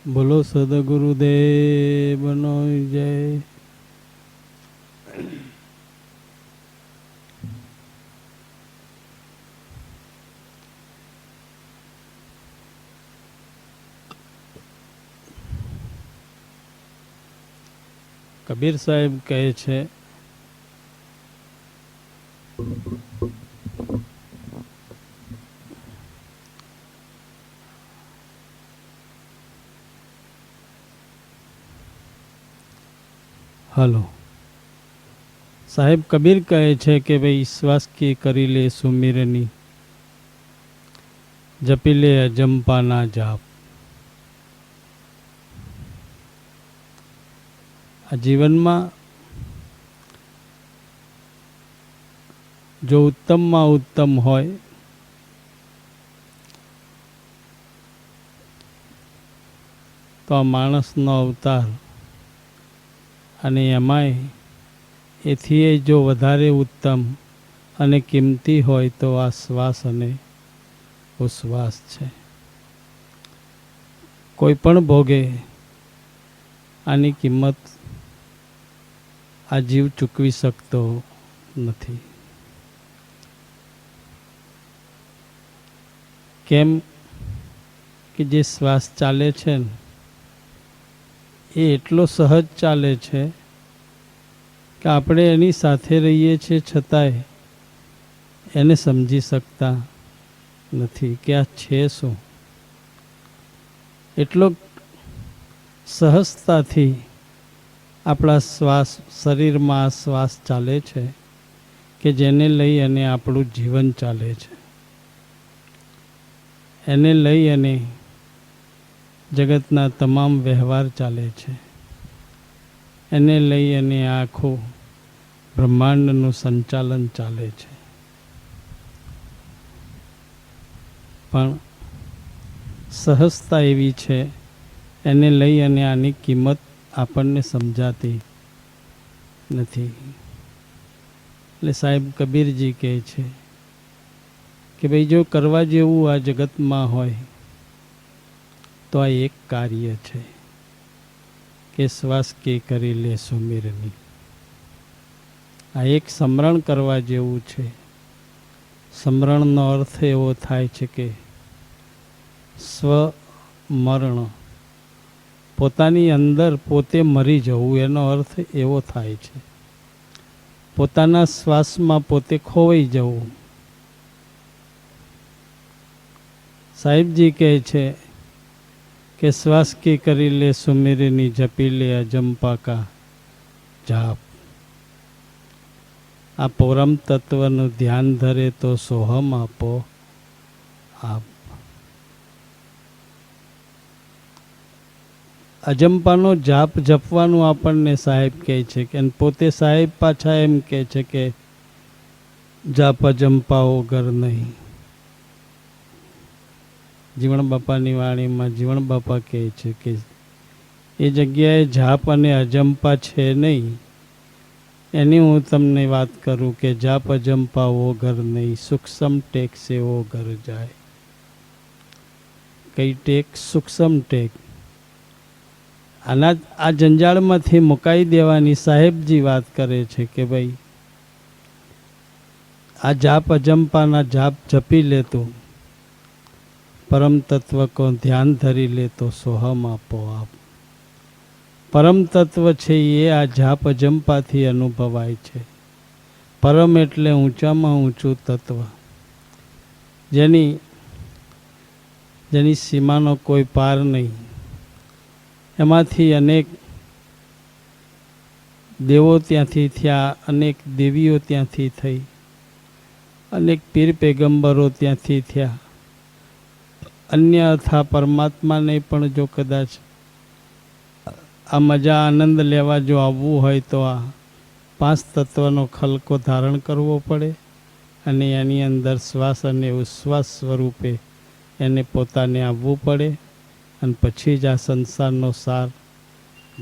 બોલો સદગુરુદેવનો જય. કબીર સાહેબ કહે છે, હલો સાહેબ કબીર કહે છે કે ભાઈ શ્વાસ કી કરી લે સુમિરની, જપી લે અજંપાના જાપ. આ જીવનમાં જો ઉત્તમમાં ઉત્તમ હોય તો આ માણસનો અવતાર, અને એમાંય એથી જો વધારે ઉત્તમ અને કિંમતી હોય તો આ શ્વાસ અને ઉશ્વાસ છે. કોઈ પણ ભોગે આની કિંમત આ જીવ ચૂકવી શકતો નથી. કેમ કે જે શ્વાસ ચાલે છે ને એ એટલો સહજ ચાલે છે કે આપણે એની સાથે રહીએ છીએ છતાંય એને સમજી શકતા નથી કે આ છે શું. એટલો સહજતાથી આપણા શ્વાસ શરીરમાં આ શ્વાસ ચાલે છે કે જેને લઈ અને આપણું જીવન ચાલે છે. એને લઈ અને જગતના તમામ વ્યવહાર ચાલે છે. એને લઈ અને આખું બ્રહ્માંડનું સંચાલન ચાલે છે. પણ સહજતા એવી છે એને લઈ અને આની કિંમત આપણને સમજાતી નથી. એટલે સાહેબ કબીરજી કહે છે કે ભાઈ જો કરવા જેવું આ જગતમાં હોય તો આ એક કાર્ય છે કે શ્વાસ કે કરી લે સુમિરની. આ એક સ્મરણ કરવા જેવું છે. સ્મરણનો અર્થ એવો થાય છે કે સ્વમરણ, પોતાની અંદર પોતે મરી જવું, એનો અર્થ એવો થાય છે. પોતાના શ્વાસમાં પોતે ખોવાઈ જવું. સાહેબજી કહે છે કે શ્વાસ કી કરી લે સુમિરની, જપી લે અજંપા કા જાપ. આ પરમ તત્વનું ધ્યાન ધરે તો સોહમ આપો આપ. અજંપાનો જાપ જપવાનું આપણને સાહેબ કહે છે કે પોતે સાહેબ પાછા એમ કહે છે કે જાપ અજંપા વગર નહીં. જીવણ બાપાની વાણીમાં જીવણ બાપા કહે છે કે એ જગ્યાએ જાપ અને અજંપા છે નહીં. એની હું તમને વાત કરું કે જાપ અજંપા વગર નહીં, સૂક્ષ્મ ટેક સે વો ઘર જાય. કઈ ટેક? સૂક્ષ્મ ટેક. આ જંજાળમાંથી મુકાઈ દેવાની સાહેબજી વાત કરે છે કે ભાઈ આ જાપ અજંપાના જાપ જપી લેતું, પરમ તત્વ કો ધ્યાન ધરી લે તો સોહમ આપો આપ. પરમ તત્વ છે એ આ જાપ અજંપાથી અનુભવાય છે. પરમ એટલે ઊંચામાં ઊંચું તત્વ, જેની સીમાનો કોઈ પાર નહીં. એમાંથી અનેક દેવો ત્યાંથી થયા, અનેક દેવીઓ ત્યાંથી થઈ, અનેક પીર પેગંબરો ત્યાંથી થયા. અન્ય અથા પરમાત્માને પણ જો કદાચ આ મજા આનંદ લેવા જો આવવું હોય તો આ પાંચ તત્વનો ખલકો ધારણ કરવો પડે અને એની અંદર શ્વાસ અને ઉશ્વાસ સ્વરૂપે એને પોતાને આવવું પડે અને પછી જ આ સંસારનો સાર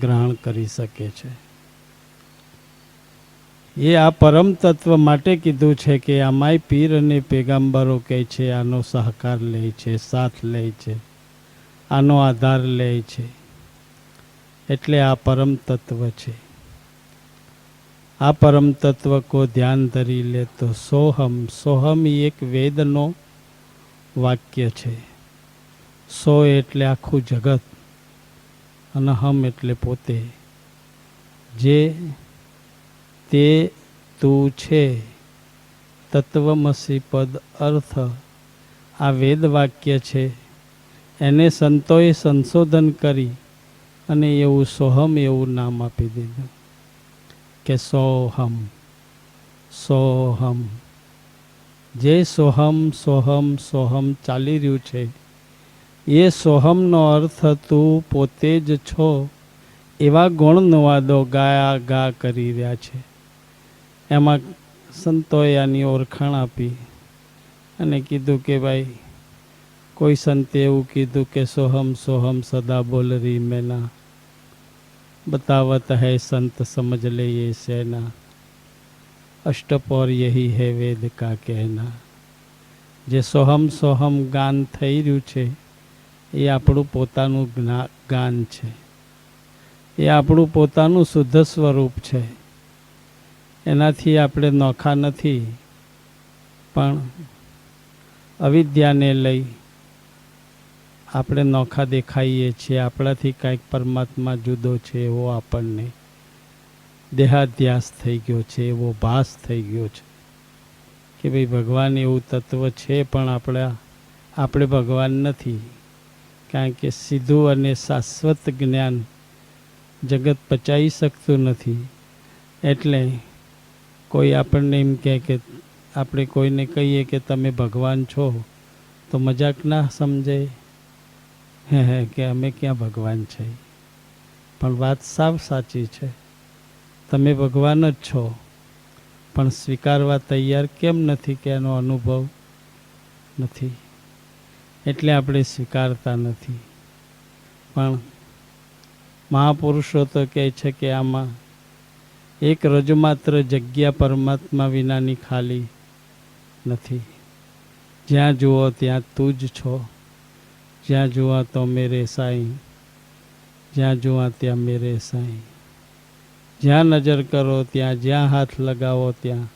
ગ્રહણ કરી શકે છે. એ આ પરમ તત્વ માટે કીધું છે કે આમાંય પીર અને પેગામ્બરો કહે છે આનો સહકાર લે છે, સાથ લે છે. આનો આધાર લે છે. એટલે આ પરમ તત્વ છે. આ પરમ તત્વ કો ધ્યાન ધરી લે તો સોહમ. સોહમ એ એક વેદનો વાક્ય છે. સો એટલે આખું જગત અને હમ એટલે પોતે. જે તે તું છે તત્વમસી પદ અર્થ આ વેદ વાક્ય છે. એને સંતોએ સંશોધન કરી અને એવું સોહમ એવું નામ આપી દીધું કે સોહમ. સોહમ જે સોહમ સોહમ સોહમ ચાલી રહ્યું છે એ સોહમનો અર્થ તું પોતે જ છો એવા ગુણનુવાદો ગાયા ગા કરી રહ્યા છે. એમાં સંતોએ આની ઓળખાણ આપી અને કીધું કે ભાઈ કોઈ સંતે એવું કીધું કે સોહમ સોહમ સદા બોલ રહી મેના, बतावत है संत समझ ले ये सेना, अष्टपौर यही है वेद का कहना. જે સોહમ સોહમ ગાન થઈ રહ્યું છે એ આપણું પોતાનું ગાન છે. એ આપણું પોતાનું શુદ્ધ સ્વરૂપ છે. એનાથી આપણે નોખા નથી, પણ અવિદ્યાને લઈ આપણે નોખા દેખાઈએ છીએ. આપણાથી કાંઈક પરમાત્મા જુદો છે એવો આપણને દેહાધ્યાસ થઈ ગયો છે, એવો ભાસ થઈ ગયો છે કે ભાઈ ભગવાન એવું તત્વ છે પણ આપણે ભગવાન નથી. કારણ કે સીધું અને શાશ્વત જ્ઞાન જગત પચાવી શકતું નથી. એટલે કોઈ આપણને એમ કહે કે આપણે કોઈને કહીએ કે તમે ભગવાન છો તો મજાક ના સમજે હે કે અમે ક્યાં ભગવાન છે. પણ વાત સાવ સાચી છે. તમે ભગવાન જ છો, પણ સ્વીકારવા તૈયાર કેમ નથી કે એનો અનુભવ નથી, એટલે આપણે સ્વીકારતા નથી. પણ મહાપુરુષો તો કહે છે કે આમાં એક રજમાત્ર જગ્યા પરમાત્મા વિનાની ખાલી નથી. જ્યાં જુઓ ત્યાં તું જ છો. જ્યાં જુઓ તો મેરે સાईं, જ્યાં જુઓ ત્યાં મેરે સાईं. જ્યાં નજર કરો ત્યાં, જ્યાં હાથ લગાવો ત્યાં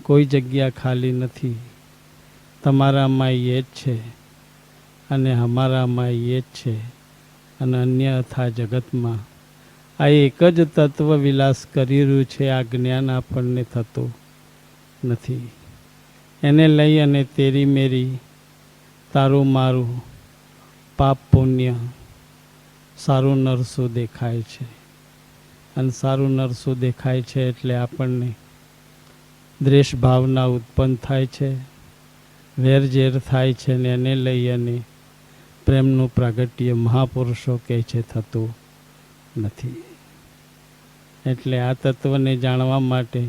કોઈ જગ્યા ખાલી નથી. તમારામાં એ જ છે અને અમારામાં એ જ છે અને અન્ય અથા જગતમાં આ એક જ તત્વ વિલાસ કરી રહ્યું છે. આ જ્ઞાન આપણને થતું નથી. એને લઈ અને તેરી મેરી, તારું મારું, પાપ પુણ્ય, સારું નરસું દેખાય છે. અને સારું નરસું દેખાય છે એટલે આપણને દ્વેષ ભાવના ઉત્પન્ન થાય છે, વેરઝેર થાય છે ને એને લઈ અને પ્રેમનું પ્રાગટ્ય મહાપુરુષો કહે છે થતું નથી. એટલે આ તત્વને જાણવા માટે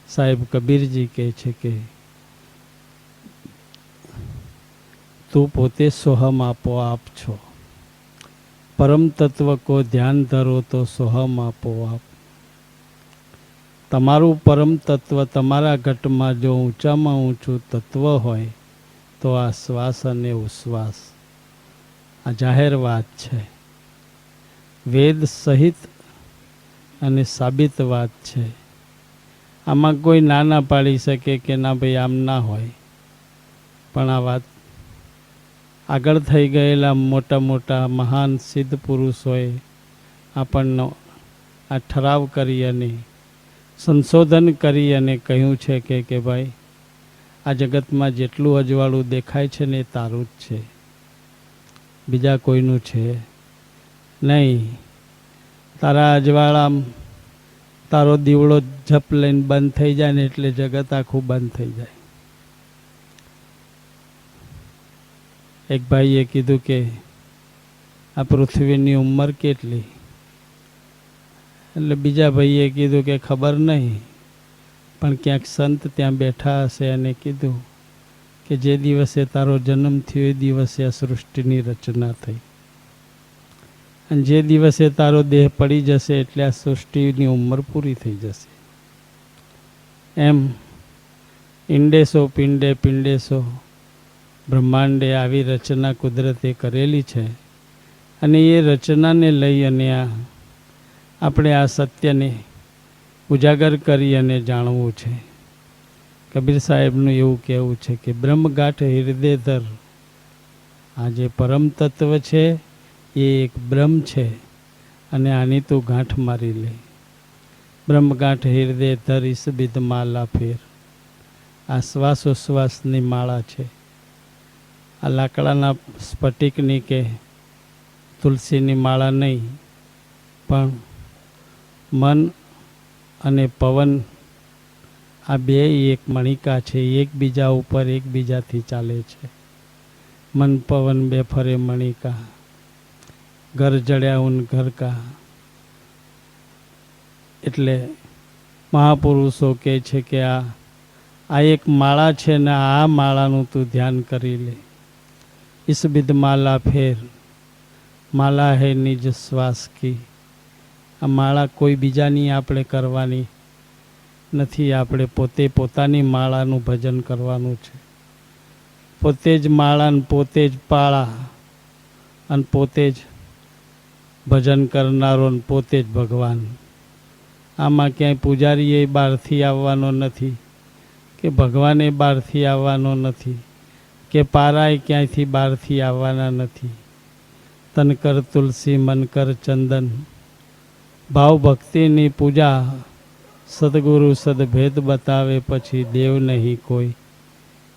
સાહેબ કબીરજી કહે છે કે તું પોતે સોહમ આપોઆપ છો. પરમ તત્વ કો ધ્યાન ધરો તો સોહમ આપોઆપ. તમારું પરમ તત્વ તમારા ઘટમાં જો ઊંચામાં ઊંચું તત્વ હોય તો આ શ્વાસ અને ઉશ્વાસ આ જાહેર વાત છે, વેદ સહિત અને સાબિત વાત છે. આમાં કોઈ ના પાડી શકે કે ના ભાઈ આમ ના હોય. પણ આ વાત આગળ થઈ ગયેલા મોટા મોટા મહાન સિદ્ધ પુરુષોએ આપણને આ ઠરાવ કરી અને સંશોધન કરી અને કહ્યું છે કે ભાઈ આ જગતમાં જેટલું અજવાળું દેખાય છે ને એ તારું જ છે, બીજા કોઈનું છે નહીં. તારા અજવાળા તારો દીવડો ઝપ લઈને બંધ થઈ જાય ને એટલે જગત આખું બંધ થઈ જાય. એક ભાઈએ કીધું કે આ પૃથ્વીની ઉંમર કેટલી? એટલે બીજા ભાઈએ કીધું કે ખબર નહીં, પણ ક્યાંક સંત ત્યાં બેઠા હશે અને કીધું કે જે દિવસે તારો જન્મ થયો એ દિવસે આ સૃષ્ટિની રચના થઈ, અને જે દિવસે તારો દેહ પડી જશે એટલે આ સૃષ્ટિની ઉંમર પૂરી થઈ જશે. એમ ઈંડેસો પિંડે પિંડેસો બ્રહ્માંડે આવી રચના કુદરતે કરેલી છે અને એ રચનાને લઈ અને આપણે આ સત્યને ઉજાગર કરી અને જાણવું છે. કબીર સાહેબનું એવું કહેવું છે કે બ્રહ્મગાંઠ હૃદયધર, આ જે પરમ તત્વ છે એ એક બ્રહ્મ છે અને આની તું ગાંઠ મારી લે. બ્રહ્મગાંઠ હૃદયધર ઈસબિધ માલા ફેર. આ શ્વાસોશ્વાસની માળા છે. આ લાકડાના સ્ફટિકની કે તુલસીની માળા નહીં, પણ મન અને પવન આ બે એક મણિકા છે, એકબીજા ઉપર એકબીજાથી ચાલે છે. મન પવન બે ફરે મણિકા, ઘર જડ્યા ઉન ઘર કા. એટલે મહાપુરુષો કહે છે કે આ એક માળા છે ને આ માળાનું તું ધ્યાન કરી લે. ઇસબિદ માલા ફેર, માલા હે નિજ શ્વાસ કી. આ માળા કોઈ બીજાની આપણે કરવાની નથી, આપણે પોતે પોતાની માળાનું ભજન કરવાનું છે. પોતે જ માળા ને પોતે જ પાળા અને પોતે જ ભજન કરનારો ને પોતે જ ભગવાન. આમાં ક્યાંય પૂજારી એ બહારથી આવવાનો નથી કે ભગવાન એ બહારથી આવવાનો નથી કે પારાય ક્યાંયથી બહારથી આવવાના નથી. તન કર તુલસી મન કર ચંદન, ભાવ ભક્તિની પૂજા સદગુરુ સદભેદ બતાવે, પછી દેવ નહીં કોઈ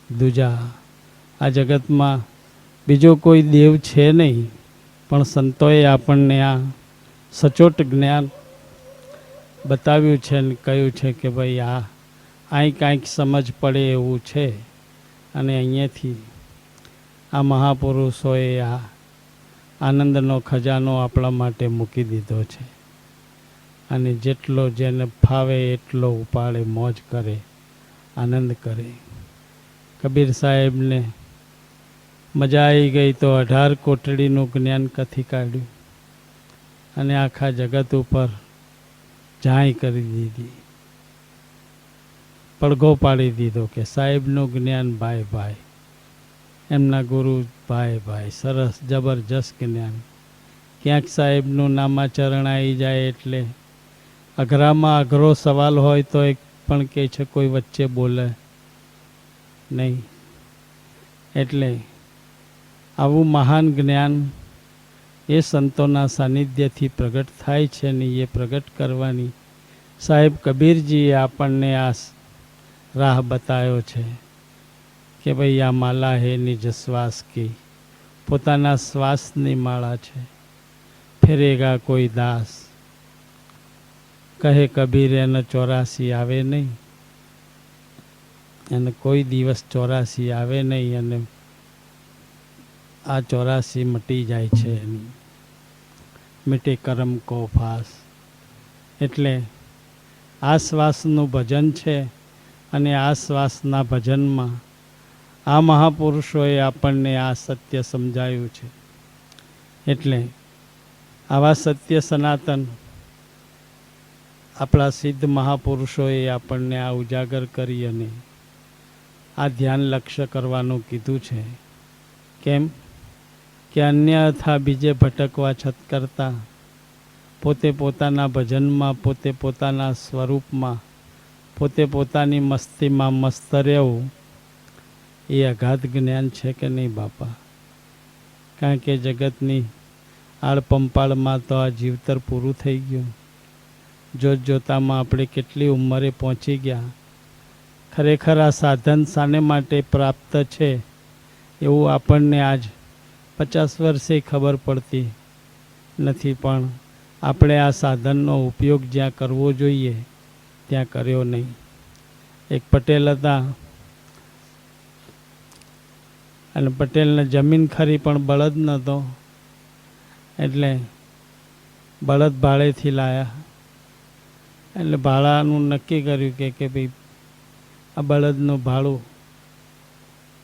દૂજા. આ જગતમાં બીજો કોઈ દેવ છે નહીં, પણ સંતોએ આપણને આ સચોટ જ્ઞાન બતાવ્યું છે અને કહ્યું છે કે ભાઈ અહીં કાંઈક સમજ પડે એવું છે. અને અહીંયાથી આ મહાપુરુષોએ આ આનંદનો ખજાનો આપણા માટે મૂકી દીધો છે. અને જેટલો જેને ફાવે એટલો ઉપાડે, મોજ કરે, આનંદ કરે. કબીર સાહેબને મજા આવી ગઈ તો 18 કોટડીનું જ્ઞાન કથી કાઢ્યું અને આખા જગત ઉપર જાય કરી દીધી, પડઘો પાડી દીધો કે સાહેબનું જ્ઞાન ભાઈ ભાઈ, એમના ગુરુ ભાઈ ભાઈ. સરસ જબરજસ્ત જ્ઞાન. ક્યાંક સાહેબનું નામાચરણ આવી જાય એટલે અઘરામાં અઘરો સવાલ હોય તો એક પણ કહે છે કોઈ વચ્ચે બોલે નહીં. એટલે આવું મહાન જ્ઞાન એ સંતોના સાનિધ્યથી પ્રગટ થાય છે ને એ પ્રગટ કરવાની સાહેબ કબીરજીએ આપણને આ રાહ બતાવ્યો છે કે ભાઈ આ માલા હે નિજ શ્વાસ કી. પોતાના શ્વાસની માળા છે. ફેરેગા કોઈ દાસ, કહે કબીર એને 84 આવે નહીં, એને કોઈ દિવસ 84 આવે નહીં અને આ 84 મટી જાય છે. મિટે કરમ કો ફાસ. એટલે આ શ્વાસનું ભજન છે અને આ શ્વાસના ભજનમાં આ મહાપુરુષોએ આપણને આ સત્ય સમજાયું છે. એટલે આવા સત્ય સનાતન આપણા સિદ્ધ મહાપુરુષોએ આપણને આ ઉજાગર કરી અને આ ધ્યાન લક્ષ્ય કરવાનું કીધું છે. કેમ કે અન્ય અથા બીજે ભટકવા છત કરતા પોતે પોતાના ભજનમાં, પોતે પોતાના સ્વરૂપમાં, પોતે પોતાની મસ્તીમાં મસ્ત રહેવું એ અગાધ જ્ઞાન છે કે નહીં બાપા? કારણ કે જગતની આળપંપાળમાં તો આ જીવતર પૂરું થઈ ગયું. જોત જોતામાં આપણે કેટલી ઉંમરે પહોંચી ગયા. ખરેખર આ સાધન શાને માટે પ્રાપ્ત છે એવું આપણને આજ 50 વર્ષે ખબર પડતી નથી, પણ આપણે આ સાધનનો ઉપયોગ જ્યાં કરવો જોઈએ ત્યાં કર્યો નહીં. એક પટેલ હતા અને પટેલને જમીન ખરી પણ બળદ નહોતો, એટલે બળદ ભાડેથી લાયા. એટલે ભાડાનું નક્કી કર્યું કે ભાઈ આ બળદનું ભાડું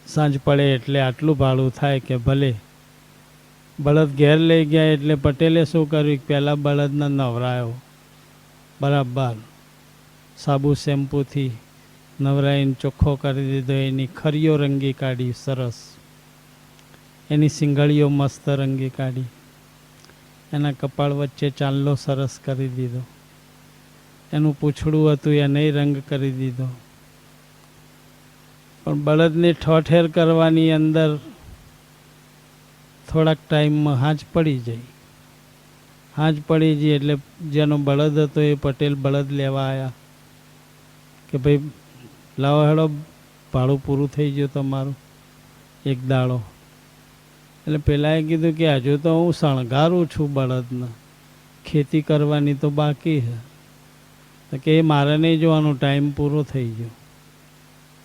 સાંજ પડે એટલે આટલું ભાડું થાય કે ભલે. બળદ ઘેર લઈ ગયા એટલે પટેલે શું કર્યું, પહેલાં બળદને નવરાયો બરાબર, સાબુ શેમ્પૂથી નવરાઈને ચોખ્ખો કરી દીધો, એની ખરીઓ રંગી કાઢી સરસ. એની સિંગળીઓ મસ્ત રંગી કાઢી, એના કપાળ વચ્ચે ચાંદલો સરસ કરી દીધો, એનું પૂંછડું હતું એને રંગ કરી દીધો. પણ બળદને ઠઠેર કરવાની અંદર થોડાક ટાઈમમાં હાંજ પડી જાય. હાંજ પડી ગઈ એટલે જેનો બળદ હતો એ પટેલ બળદ લેવા આવ્યા કે ભાઈ લાવો હેડો, ભાડું પૂરું થઈ ગયું તમારું એક દાડો. એટલે પેલાએ કીધું કે હજુ તો હું શણગારું છું બળદને, ખેતી કરવાની તો બાકી છે. તો કે એ મારે નહીં જોવાનું, ટાઈમ પૂરો થઈ ગયો.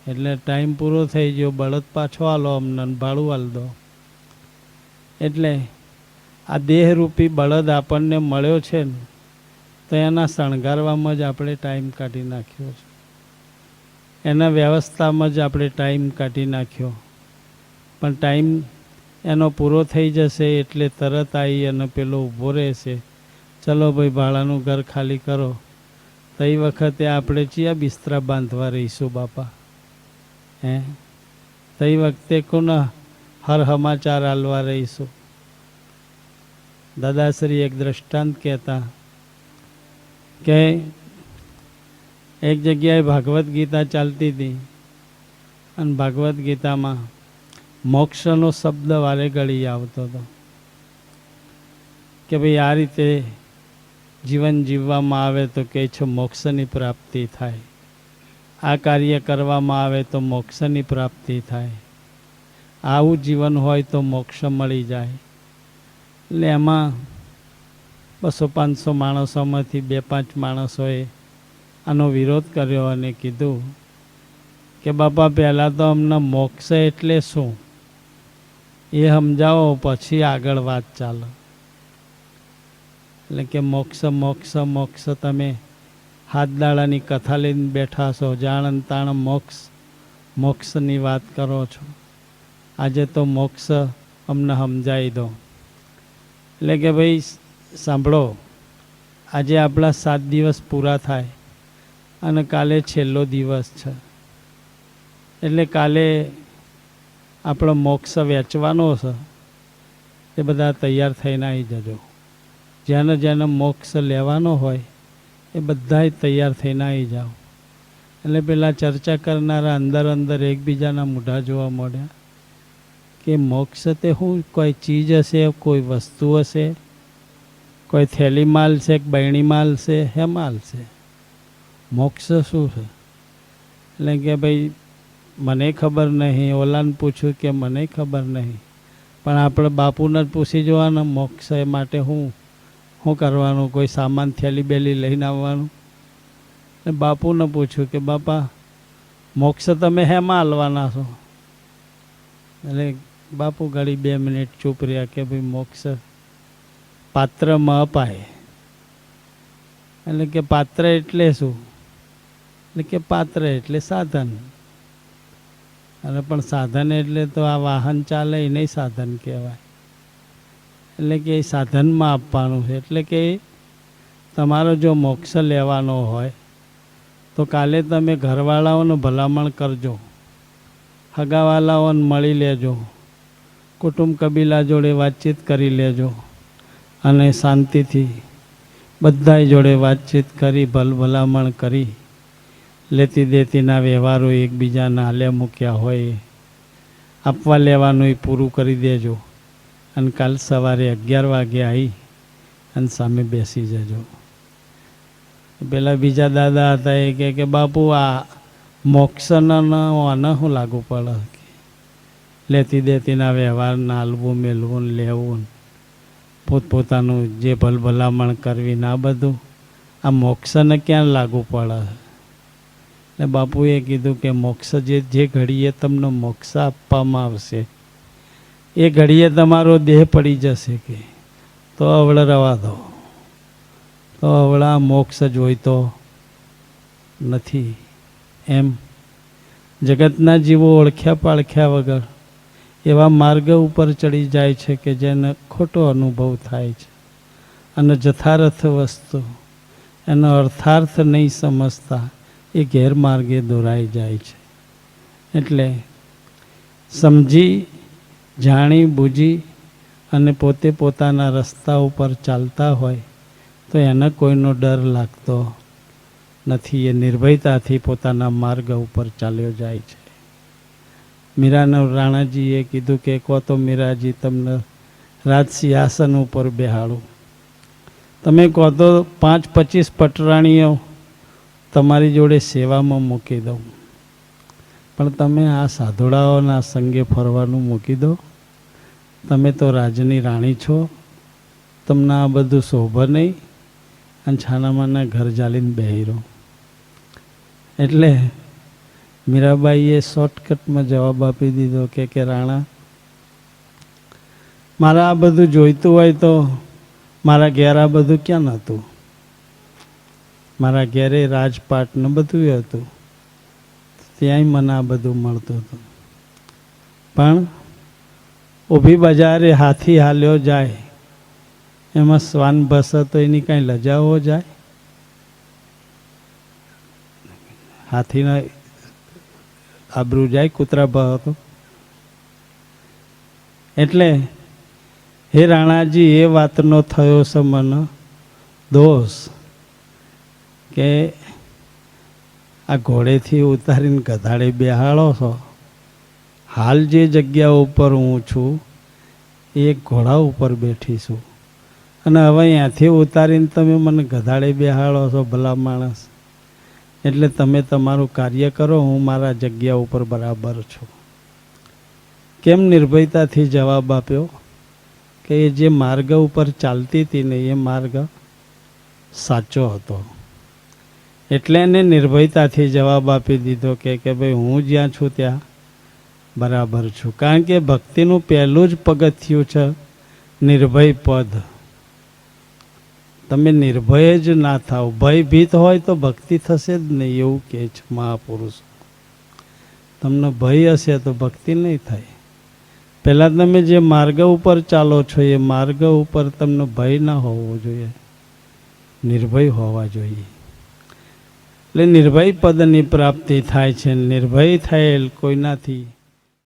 એટલે ટાઈમ પૂરો થઈ ગયો, બળદ પાછો આલો અમને, ભાડું આલ દો. એટલે આ દેહરૂપી બળદ આપણને મળ્યો છે ને, તો એના શણગારવામાં જ આપણે ટાઈમ કાઢી નાખ્યો છે, એના વ્યવસ્થામાં જ આપણે ટાઈમ કાઢી નાખ્યો. પણ ટાઈમ એનો પૂરો થઈ જશે એટલે તરત આવી અને પેલો ઊભો રહેશે, ચલો ભાઈ ભાડાનું ઘર ખાલી કરો. તો એ વખતે આપણે ચિયા બિસ્તરા બાંધવા રહીશું બાપા? હે, તો એ વખતે કોને હર સમાચાર આલવા રહીશું? દાદાશ્રી એક દ્રષ્ટાંત કહેતા કે એક જગ્યાએ ભાગવત ગીતા ચાલતી હતી અને ભાગવત ગીતામાં મોક્ષનો શબ્દ વારે ઘડી આવતો હતો કે ભાઈ આ રીતે જીવન જીવવામાં આવે તો કે છે મોક્ષની પ્રાપ્તિ થાય, આ કાર્ય કરવામાં આવે તો મોક્ષની પ્રાપ્તિ થાય, આવું જીવન હોય તો મોક્ષ મળી જાય. એટલે એમાં 200-500 માણસોમાંથી 2-5 માણસોએ આનો વિરોધ કર્યો અને કીધું કે બાપા પહેલાં તો અમને મોક્ષ એટલે શું એ સમજાવો, પછી આગળ વાત ચાલે. એટલે કે મોક્ષ મોક્ષ મોક્ષ, તમે હાથ દાડાની કથા લઈને બેઠા છો, જાણ તાણ મોક્ષ મોક્ષની વાત કરો છો. આજે તો મોક્ષ અમને સમજાવી દો. એટલે કે ભાઈ સાંભળો, આજે આપણા 7 દિવસ પૂરા થાય અને કાલે છેલ્લો દિવસ છે. એટલે કાલે આપણો મોક્ષ વેચવાનો છે, એ બધા તૈયાર થઈને આવી જજો. જેને જેને મોક્ષ લેવાનો હોય એ બધાય તૈયાર થઈને આવી જાઓ. એટલે પેલા ચર્ચા કરનારા અંદર અંદર એકબીજાના મોઢા જોવા મળ્યા કે મોક્ષ તે શું કોઈ ચીજ હશે, કોઈ વસ્તુ હશે, કોઈ થેલી માલ છે કે બૈણી માલ છે, હે માલ છે? મોક્ષ શું છે? એટલે કે ભાઈ મને ખબર નહીં. ઓલાને પૂછ્યું કે મને ખબર નહીં. પણ આપણે બાપુને જ પૂછી જોવાના મોક્ષ માટે શું કરવાનું? કોઈ સામાન થેલી બેલી લઈને આવવાનું? બાપુને પૂછ્યું કે બાપા મોક્ષ તમે હેમાં હાલવાના છો? એટલે બાપુ ઘડી 2 મિનિટ ચૂપ રહ્યા કે ભાઈ મોક્ષ પાત્રમાં અપાય. એટલે કે પાત્ર એટલે શું? એટલે કે પાત્ર એટલે સાધન. અને પણ સાધન એટલે તો આ વાહન ચાલે એ નહીં સાધન કહેવાય. એટલે કે એ સાધનમાં આપવાનું છે. એટલે કે તમારો જો મોક્ષ લેવાનો હોય તો કાલે તમે ઘરવાળાઓને ભલામણ કરજો, હગાવાલાઓને મળી લેજો, કુટુંબ કબીલા જોડે વાતચીત કરી લેજો અને શાંતિથી બધા જોડે વાતચીત કરી ભલામણ કરી લેતી દેતીના વ્યવહારો એકબીજાના હાલ્યા મૂક્યા હોય આપવા લેવાનું એ પૂરું કરી દેજો. અને કાલ સવારે 11 વાગે આવી અને સામે બેસી જજો. પેલા બીજા દાદા હતા એ કે બાપુ આ મોક્ષના આને શું લાગુ પડે? લેતી દેતીના વ્યવહારના હાલવું મેળવું લેવું, પોતપોતાનું જે ભલામણ કરવી ને આ બધું આ મોક્ષને ક્યાં લાગુ પડે? એટલે બાપુએ કીધું કે મોક્ષ જે ઘડીએ તમને મોક્ષ આપવામાં આવશે એ ઘડીએ તમારો દેહ પડી જશે કે તો અવળે રવા દો. તો અવળા મોક્ષ જોઈતો નથી. એમ જગતના જીવો ઓળખ્યા પાળખ્યા વગર એવા માર્ગ ઉપર ચડી જાય છે કે જેને ખોટો અનુભવ થાય છે અને જથાર્થ વસ્તુ એનો અર્થાર્થ નહીં સમજતા એ ગેરમાર્ગે દોરાઈ જાય છે. એટલે સમજી જાણી બૂજી અને પોતે પોતાના રસ્તા ઉપર ચાલતા હોય તો એને કોઈનો ડર લાગતો નથી. એ નિર્ભયતાથી પોતાના માર્ગ ઉપર ચાલ્યો જાય છે. મીરાના રાણાજીએ કીધું કે કહો તો મીરાજી તમને રાજસિંહાસન ઉપર બેહાડું, તમે કહો તો 5-25 પટરાણીઓ તમારી જોડે સેવામાં મૂકી દઉં, પણ તમે આ સાધુડાઓના સંગે ફરવાનું મૂકી દો. તમે તો રાજની રાણી છો, તમને આ બધું શોભે નહીં અને છાનામાના ઘર ચાલીને બેહી રહો. એટલે મીરાબાઈએ શોર્ટકટમાં જવાબ આપી દીધો કે રાણા, મારે આ બધું જોઈતું હોય તો મારા ઘેર આ બધું ક્યાં નહોતું. મારા ઘેરે રાજપાટ ને બધું હતું, ત્યાંય મને આ બધું મળતું હતું. પણ ઊભી બજારે હાથી હાલ્યો જાય, એમાં શ્વાન ભસે તો એની કાંઈ લજાવો જાય? હાથીના આબરૂ જાય, કૂતરા ભાવ તો. એટલે હે રાણાજી, એ વાતનો થયો છે મને દોષ કે આ ઘોડેથી ઉતારીને ગધાડે બેહાડો છો. હાલ જે જગ્યા ઉપર હું છું એ ઘોડા ઉપર બેઠી છું, અને હવે અહીંયાથી ઉતારીને તમે મને ગધાડે બેહાડો છો. ભલા માણસ, એટલે તમે તમારું કાર્ય કરો, હું મારા જગ્યા ઉપર બરાબર છું. કેમ નિર્ભયતાથી જવાબ આપ્યો કે એ જે માર્ગ ઉપર ચાલતી હતી ને એ માર્ગ સાચો હતો. એટલે એને નિર્ભયતાથી જવાબ આપી દીધો કે ભાઈ હું જ્યાં છું ત્યાં બરાબર છું. કારણ કે ભક્તિનું પહેલું જ પગથિયું છે નિર્ભય પદ. તમે નિર્ભય જ ના થાવ, ભયભીત હોય તો ભક્તિ થશે જ નહીં, એવું કહે છે મહાપુરુષ. તમને ભય હશે તો ભક્તિ નહીં થાય. પહેલાં તમે જે માર્ગ ઉપર ચાલો છો એ માર્ગ ઉપર તમને ભય ના હોવો જોઈએ, નિર્ભય હોવા જોઈએ. એટલે નિર્ભય પદની પ્રાપ્તિ થાય છે. નિર્ભય થયેલ કોઈનાથી